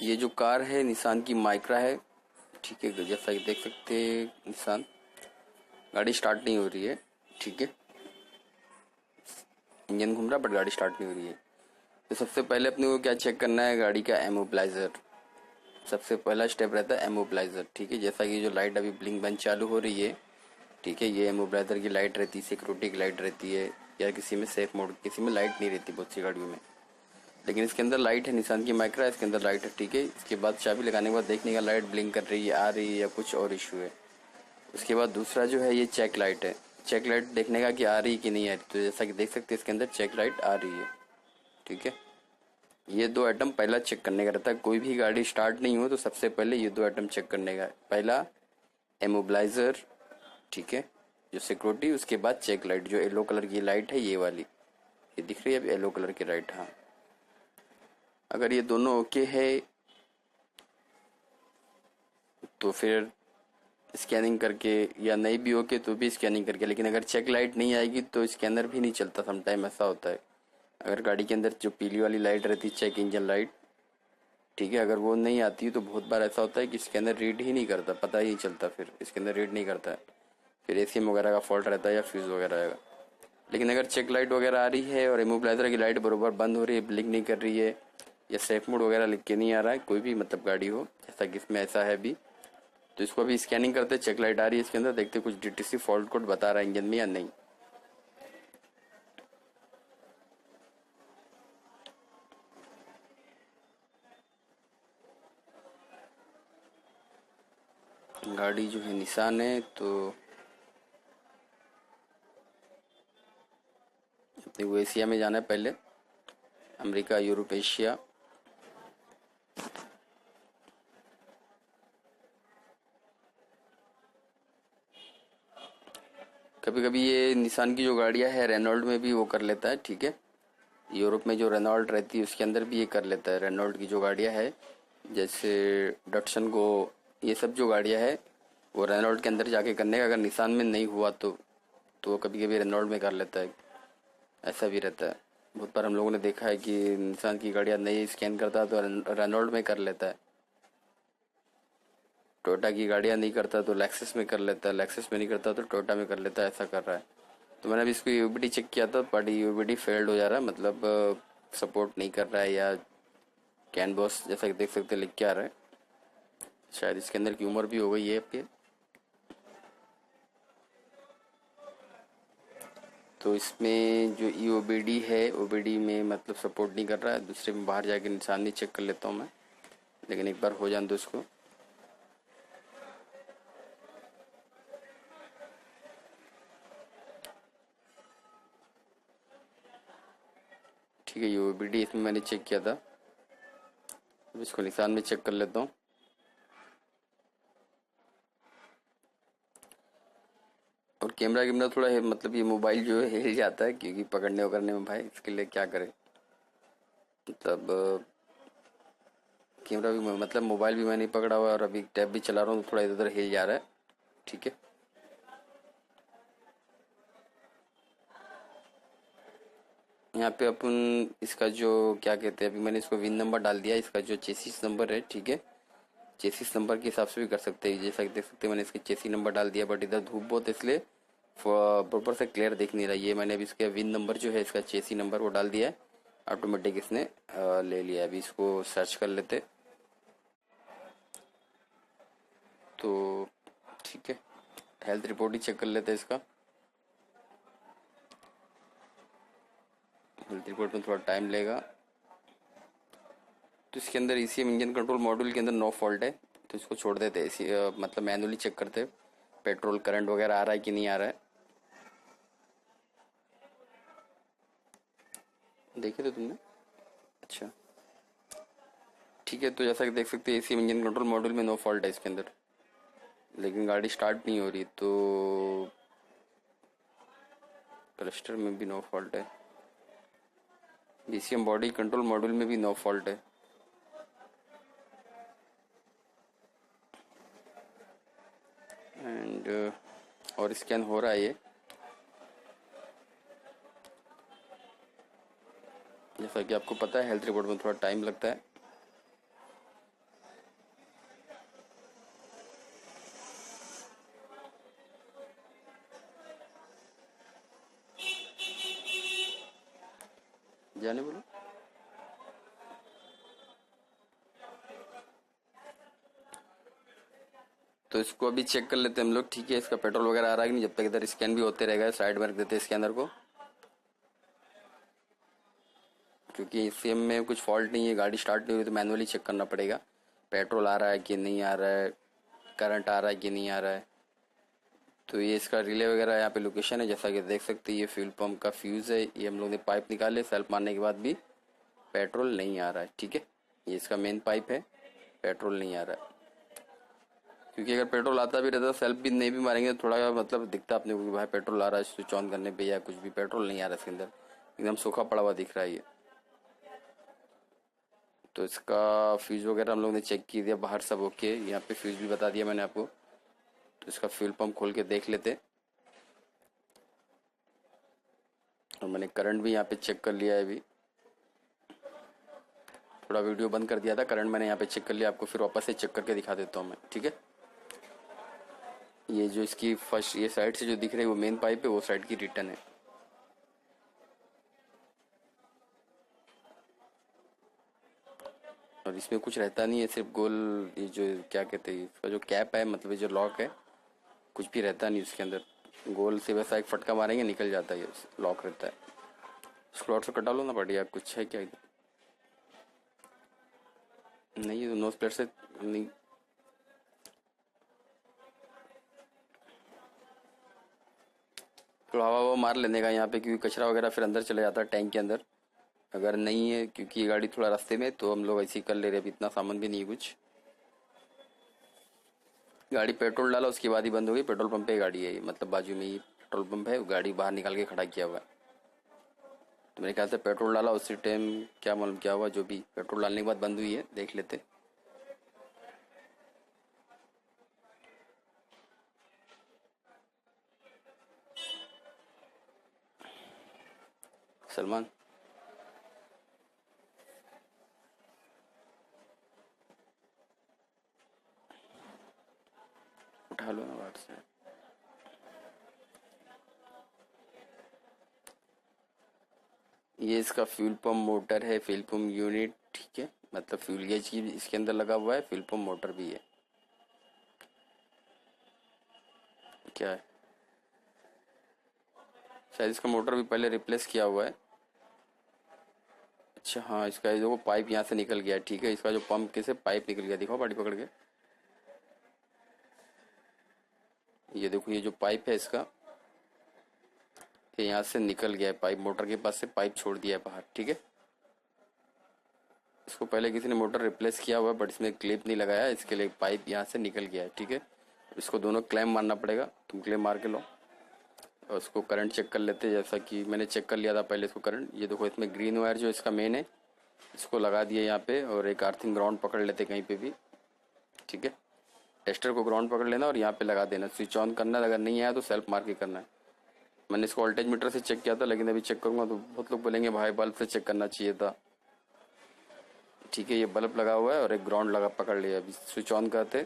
ये जो कार है निसान की माइक्रा है, ठीक है। जैसा कि देख सकते हैं निसान गाड़ी स्टार्ट नहीं हो रही है, ठीक है। इंजन घूम रहा बट गाड़ी स्टार्ट नहीं हो रही है। तो सबसे पहले अपने को क्या चेक करना है, गाड़ी का इमोबिलाइजर। सबसे पहला स्टेप रहता है इमोबिलाइजर, ठीक है। जैसा कि जो लाइट अभी ब्लिंक बंद चालू हो रही है, ठीक है, ये इमोबिलाइजर की लाइट रहती है, सिक्योरिटी की लाइट रहती है, या किसी में सेफ मोड, किसी में लाइट नहीं रहती बहुत सी गाड़ियों में। लेकिन इसके अंदर लाइट है, निसान की माइक्रा, इसके अंदर लाइट है, ठीक है। इसके बाद चाबी लगाने के बाद देखने का लाइट ब्लिंक कर रही है, आ रही है या कुछ और इशू है। उसके बाद दूसरा जो है ये चेक लाइट है। चेक लाइट देखने का कि आ रही कि नहीं आ रही। तो जैसा कि देख सकते हैं इसके अंदर चेक लाइट आ रही है, ठीक है। ये दो आइटम पहला चेक करने का रहता है। कोई भी गाड़ी स्टार्ट नहीं हो तो सबसे पहले ये दो आइटम चेक करने का है। पहला इमोबिलाइजर, ठीक है, जो सिक्योरिटी। उसके बाद चेक लाइट, जो येलो कलर की लाइट है ये वाली, ये दिख रही है अब येलो कलर की लाइट। हाँ, अगर ये दोनों ओके है तो फिर स्कैनिंग करके, या नहीं भी ओके तो भी स्कैनिंग करके। लेकिन अगर चेक लाइट नहीं आएगी तो स्कैनर भी नहीं चलता, समटाइम ऐसा होता है। अगर गाड़ी के अंदर जो पीली वाली लाइट रहती है, चेक इंजन लाइट, ठीक है, अगर वो नहीं आती है तो बहुत बार ऐसा होता है कि स्कैनर रीड ही नहीं करता, पता ही नहीं चलता, फिर स्कैनर रीड नहीं करता है। फिर एसीएम वगैरह का फॉल्ट रहता है या फ्यूज वगैरह आएगा। लेकिन अगर चेक लाइट वगैरह आ रही है और इमोबिलाइजर की लाइट बरोबर बंद हो रही है, ब्लिंक नहीं कर रही है, या सेफ मोड वगैरह लिख के नहीं आ रहा है, कोई भी मतलब गाड़ी हो, जैसा कि इसमें ऐसा है भी, तो इसको अभी स्कैनिंग करते, चेक लाइट आ रही है इसके अंदर, देखते कुछ डीटीसी फॉल्ट कोड बता रहा है इंजन में या नहीं। गाड़ी जो है निसान है, तो अपने को एशिया में जाना है पहले, अमेरिका, यूरोप, एशिया। कभी कभी ये निसान की जो गाड़ियां है रेनॉल्ट में भी वो कर लेता है, ठीक है। यूरोप में जो रेनॉल्ट रहती है उसके अंदर भी ये कर लेता है। रेनॉल्ट की जो गाड़ियां है, जैसे डटसन को, ये सब जो गाड़ियां है वो रेनॉल्ट के अंदर जाके करने का, अगर निसान में नहीं हुआ तो कभी कभी रेनॉल्ट में कर लेता है। ऐसा भी रहता है। बहुत बार हम लोगों ने देखा है कि निसान की गाड़ियां नहीं स्कैन करता तो रेनॉल्ट में कर लेता है। टोयोटा की गाड़ियां नहीं करता तो लेक्सस में कर लेता है, लेक्सस में नहीं करता तो टोयोटा में कर लेता है, ऐसा कर रहा है। तो मैंने अभी इसको यूबीडी चेक किया था, बट यूबीडी फेल्ड हो जा रहा है, मतलब सपोर्ट नहीं कर रहा है, या कैन बॉस जैसा कि देख सकते लिख के आ रहा है। शायद इसके अंदर की उम्र भी हो गई है आपके। तो इसमें जो ई ओबीडी है, ओबीडी में मतलब सपोर्ट नहीं कर रहा है। दूसरे में बाहर जाके निशानी चेक कर लेता हूँ मैं, लेकिन एक बार हो जान दो इसको। ठीक है, ये ओबीडी इसमें मैंने चेक किया था। अब इसको निशान में चेक कर लेता हूँ। और कैमरा कैमरा थोड़ा है, मतलब ये मोबाइल जो है हिल जाता है, क्योंकि पकड़ने वकड़ने में भाई, इसके लिए क्या करें। मतलब कैमरा भी मतलब मोबाइल भी मैं नहीं पकड़ा हुआ और अभी टैब भी चला रहा हूँ तो थोड़ा इधर उधर हिल जा रहा है, ठीक है। यहाँ पे अपन इसका जो क्या कहते हैं, अभी मैंने इसको विन नंबर डाल दिया, इसका जो चेसिस नंबर है, ठीक है। चेसिस नंबर के हिसाब से भी कर सकते हैं, जैसा कि देख सकते हैं मैंने इसके चेसी नंबर डाल दिया, बट इधर धूप बहुत है इसलिए प्रॉपर से क्लियर दिख नहीं रहा। ये मैंने अभी इसका विन नंबर जो है, इसका चेसी नंबर वो डाल दिया है, ऑटोमेटिक इसने ले लिया। अभी इसको सर्च कर लेते तो, ठीक है। हेल्थ रिपोर्ट ही चेक कर लेते हैं इसका। हेल्थ रिपोर्ट में थोड़ा टाइम लेगा। तो इसके अंदर ईसीएम इंजन कंट्रोल मॉड्यूल के अंदर नो फॉल्ट है, तो इसको छोड़ देते हैं। मतलब मैनुअली चेक करते हैं पेट्रोल करंट वगैरह आ रहा है कि नहीं आ रहा है। देखे तो तुमने? अच्छा, ठीक है। तो जैसा कि देख सकते हैं एसी इंजन कंट्रोल मॉड्यूल में नो फॉल्ट है इसके अंदर, लेकिन गाड़ी स्टार्ट नहीं हो रही। तो क्लस्टर में भी नो फॉल्ट है, बीसीएम बॉडी कंट्रोल मॉड्यूल में भी नो फॉल्ट है। एंड और स्कैन हो रहा है ये, जैसा कि आपको पता है हेल्थ रिपोर्ट में थोड़ा टाइम लगता है। जाने बोलो। तो इसको अभी चेक कर लेते हैं हम लोग, ठीक है। इसका पेट्रोल वगैरह आ रहा है कि नहीं, जब तक इधर स्कैन भी होते रहेगा। साइड में रख देते हैं स्कैनर को, क्योंकि इससे में कुछ फॉल्ट नहीं है। गाड़ी स्टार्ट नहीं हुई तो मैनुअली चेक करना पड़ेगा पेट्रोल आ रहा है कि नहीं आ रहा है, करंट आ रहा है कि नहीं आ रहा है। तो ये इसका रिले वगैरह यहाँ पे लोकेशन है, जैसा कि देख सकते हैं। ये फ्यूल पंप का फ्यूज़ है, ये हम लोग ने पाइप निकाले। सेल्फ मारने के बाद भी पेट्रोल नहीं आ रहा है, ठीक है। ये इसका मेन पाइप है, पेट्रोल नहीं आ रहा है। क्योंकि अगर पेट्रोल आता भी रहता, सेल्फ भी नहीं भी मारेंगे तो थोड़ा मतलब दिखता अपने को कि भाई पेट्रोल आ रहा है, स्विच ऑन करने पे या कुछ भी पेट्रोल नहीं आ रहा है इसके अंदर, एकदम सूखा पड़ा हुआ दिख रहा है ये। तो इसका फ्यूज वगैरह हम लोग ने चेक की दिया बाहर, सब ओके। यहाँ पे फ्यूज भी बता दिया मैंने आपको। तो इसका फ्यूल पंप खोल के देख लेते। और मैंने करंट भी यहाँ पे चेक कर लिया है अभी। थोड़ा वीडियो बंद कर दिया था, करंट मैंने यहाँ पे चेक कर लिया। आपको फिर वापस से चेक करके दिखा देता हूँ मैं, ठीक है। ये जो इसकी फर्स्ट ये साइड से जो दिख रही है वो मेन पाइप है, वो साइड की रिटर्न है। और इसमें कुछ रहता नहीं है, सिर्फ गोल ये जो क्या कहते हैं इसका जो कैप है, मतलब ये जो लॉक है, कुछ भी रहता नहीं उसके अंदर। गोल से वैसा एक फटका मारेंगे निकल जाता है, ये लॉक रहता है। स्लॉट से कटा लो ना बढ़िया। कुछ है क्या इधर? नहीं, ये नोज प्लेट से नहीं। थोड़ा हवा वो मार लेने का यहाँ पे, क्योंकि कचरा वगैरह फिर अंदर चले जाता है टैंक के अंदर। अगर नहीं है, क्योंकि ये गाड़ी थोड़ा रास्ते में, तो हम लोग ऐसे ही कर ले रहे हैं। अभी इतना सामान भी नहीं है कुछ। गाड़ी पेट्रोल डाला उसके बाद ही बंद हो गई। पेट्रोल पंप पे गाड़ी है ये, मतलब बाजू में ही पेट्रोल पंप है। गाड़ी बाहर निकाल के खड़ा किया हुआ है। तो मेरे ख्याल से पेट्रोल डाला उसी टाइम, क्या मालूम क्या हुआ। जो भी पेट्रोल डालने के बाद बंद हुई है, देख लेते। सलमान, उठा लो ना बाहर से। ये इसका फ्यूल पंप मोटर है, फ्यूल पंप यूनिट, ठीक है। मतलब फ्यूल गेज की इसके अंदर लगा हुआ है, फ्यूल पंप मोटर भी है। क्या है, शायद इसका मोटर भी पहले रिप्लेस किया हुआ है। अच्छा हाँ, इसका जो पाइप यहाँ से निकल गया, ठीक है। इसका जो पंप के से पाइप निकल गया, दिखाओ बाड़ी पकड़ के। ये देखो, ये जो पाइप है इसका, ये यहाँ से निकल गया है पाइप। मोटर के पास से पाइप छोड़ दिया है बाहर, ठीक है। इसको पहले किसी ने मोटर रिप्लेस किया हुआ है, बट इसमें क्लिप नहीं लगाया, इसके लिए पाइप यहाँ से निकल गया है, ठीक है। इसको दोनों क्लैम मारना पड़ेगा। तुम क्लैम मार के लो और उसको करंट चेक कर लेते हैं, जैसा कि मैंने चेक कर लिया था पहले इसको करंट। ये देखो, इसमें ग्रीन वायर जो इसका मेन है, इसको लगा दिया यहाँ पे। और एक अर्थिंग ग्राउंड पकड़ लेते कहीं पे भी, ठीक है। टेस्टर को ग्राउंड पकड़ लेना और यहाँ पे लगा देना। स्विच ऑन करना है, अगर नहीं आया तो सेल्फ मार के करना है। मैंने इसको वोल्टेज मीटर से चेक किया था, लेकिन अभी चेक करूंगा तो बहुत लोग बोलेंगे भाई बल्ब से चेक करना चाहिए था, ठीक है। ये बल्ब लगा हुआ है और एक ग्राउंड लगा पकड़ लिया। अभी स्विच ऑन करते,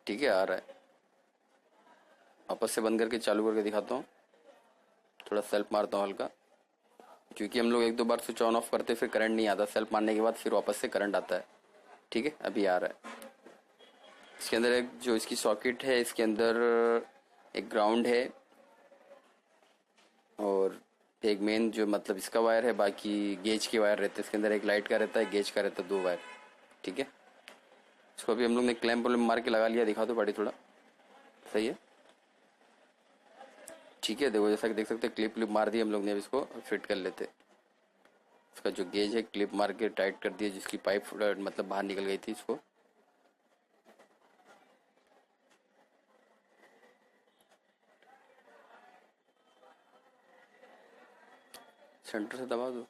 ठीक है, आ रहा है। वापस से बंद करके चालू करके दिखाता हूँ। थोड़ा सेल्फ मारता हूँ हल्का, क्योंकि हम लोग एक दो बार स्विच ऑन ऑफ करते फिर करंट नहीं आता। सेल्फ मारने के बाद फिर वापस से करंट आता है, ठीक है। अभी आ रहा है। इसके अंदर एक जो इसकी सॉकेट है, इसके अंदर एक ग्राउंड है और एक मेन जो मतलब इसका वायर है। बाकी गेज के वायर रहते हैं इसके अंदर। एक लाइट का रहता है, गेज का रहता है, दो वायर, ठीक है। इसको अभी हम लोग ने क्लैंप मार के लगा लिया। दिखा दो बड़ी थोड़ा, सही है, ठीक है। देखो, जैसा कि देख सकते हैं क्लिप मार दी हम लोग ने। अब इसको फिट कर लेते। इसका जो गेज है क्लिप मार के टाइट कर दिया, जिसकी पाइप मतलब बाहर निकल गई थी। इसको सेंटर से दबा दो।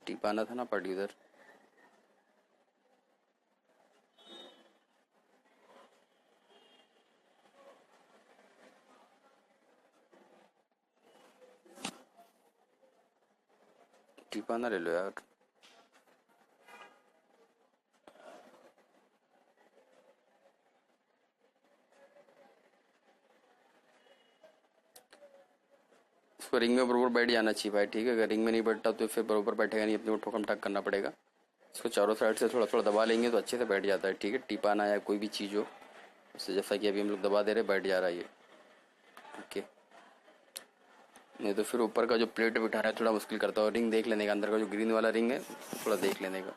टिपाना था ना पड़ी उधर। टिपाना ले लो यार। इसको रिंग में बरोबर बैठ जाना चाहिए भाई, ठीक है। अगर रिंग में नहीं बैठता तो फिर बरोबर बैठेगा नहीं, अपने को ठोकम ठाक करना पड़ेगा। इसको चारों साइड से थोड़ा थोड़ा दबा लेंगे तो अच्छे से बैठ जाता है, ठीक है। टिपाना या कोई भी चीज़ हो उससे, जैसा कि अभी हम लोग दबा दे रहे, बैठ जा रहा है ये, ओके। नहीं तो फिर ऊपर का जो प्लेट बिठाना है थोड़ा मुश्किल करता है। और रिंग देख लेने का, अंदर का जो ग्रीन वाला रिंग है थोड़ा देख लेने का।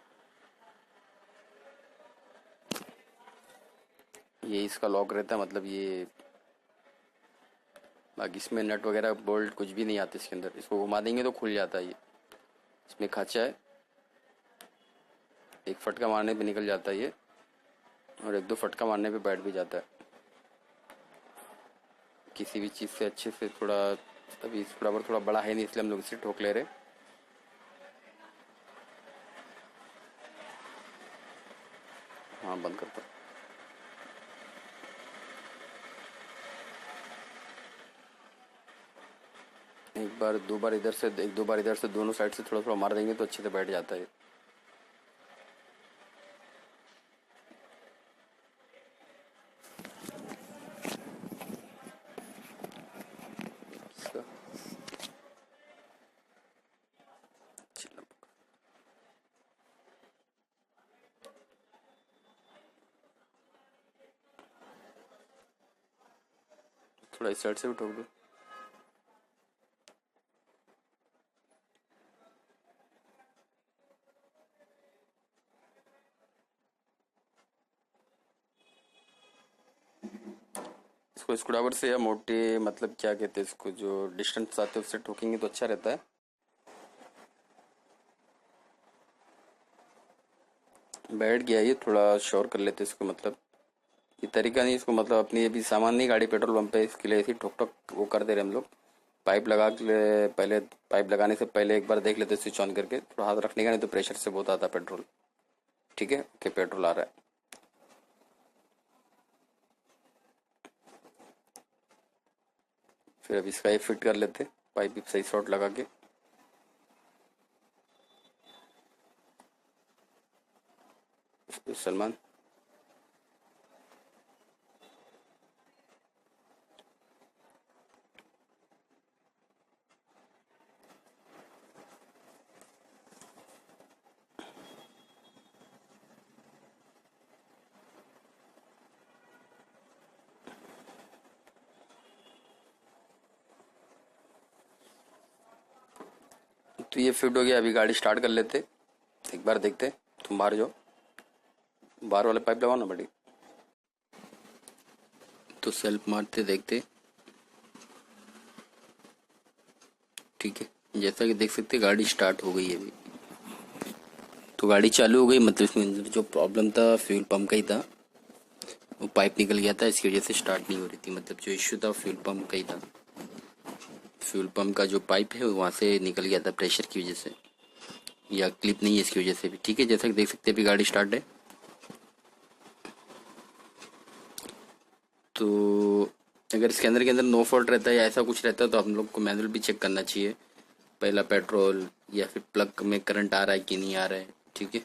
ये इसका लॉक रहता है, मतलब ये, बाकी इसमें नट वगैरह बोल्ट कुछ भी नहीं आते इसके अंदर। इसको घुमा देंगे तो खुल जाता है ये। इसमें खांचा है, एक फटका मारने पे निकल जाता है ये, और एक दो फटका मारने पे बैठ भी जाता है। किसी भी चीज़ से अच्छे से थोड़ा, अभी इस बराबर थोड़ा बड़ा है नहीं इसलिए हम लोग इसे ठोक ले रहे। हाँ बंद करता हूँ। एक बार दो बार इधर से, एक दो बार इधर से, दोनों साइड से थोड़ा थोड़ा मार देंगे तो अच्छे से बैठ जाता है। इसका चलो, थोड़ा इस साइड से भी ठोक दो। इसको स्क्रूड्राइवर से या मोटे, मतलब क्या कहते हैं इसको, जो डिस्टेंस आते हैं उससे ठोकेंगे तो अच्छा रहता है। बैठ गया ये, थोड़ा श्योर कर लेते इसको, मतलब ये तरीका नहीं इसको, मतलब अपनी अभी सामान नहीं गाड़ी पेट्रोल पंप पे, इसके लिए ऐसे ठोक ठोक वो कर दे रहे हम लोग। पाइप लगा के पहले, पाइप लगाने से पहले एक बार देख लेते स्विच ऑन करके, थोड़ा हाथ रखने का, नहीं तो प्रेशर से बहुत आता है पेट्रोल, ठीक है। ओके, पेट्रोल आ रहा है। फिर अब इसका ये फिट कर लेते, पाइप सही शॉर्ट लगा के। सलमान, तो ये फिट हो गया। अभी गाड़ी स्टार्ट कर लेते, एक बार देखते। तुम बाहर जाओ, बाहर वाले पाइप लगाओ ना बड़ी। तो सेल्फ मारते देखते, ठीक है। जैसा कि देख सकते गाड़ी स्टार्ट हो गई है अभी, तो गाड़ी चालू हो गई। मतलब इसमें अंदर जो प्रॉब्लम था फ्यूल पंप का ही था, वो पाइप निकल गया था, इसकी वजह से स्टार्ट नहीं हो रही थी। मतलब जो इश्यू था फ्यूल पंप का ही था, फ्यूल पंप का जो पाइप है वहाँ से निकल गया था प्रेशर की वजह से, या क्लिप नहीं है इसकी वजह से भी, ठीक है। जैसा कि देख सकते हैं अभी गाड़ी स्टार्ट है। तो अगर इसके अंदर के अंदर नो फॉल्ट रहता है या ऐसा कुछ रहता है तो हम लोग को मैनुअल भी चेक करना चाहिए, पहला पेट्रोल या फिर प्लग में करंट आ रहा है कि नहीं आ रहा है, ठीक है।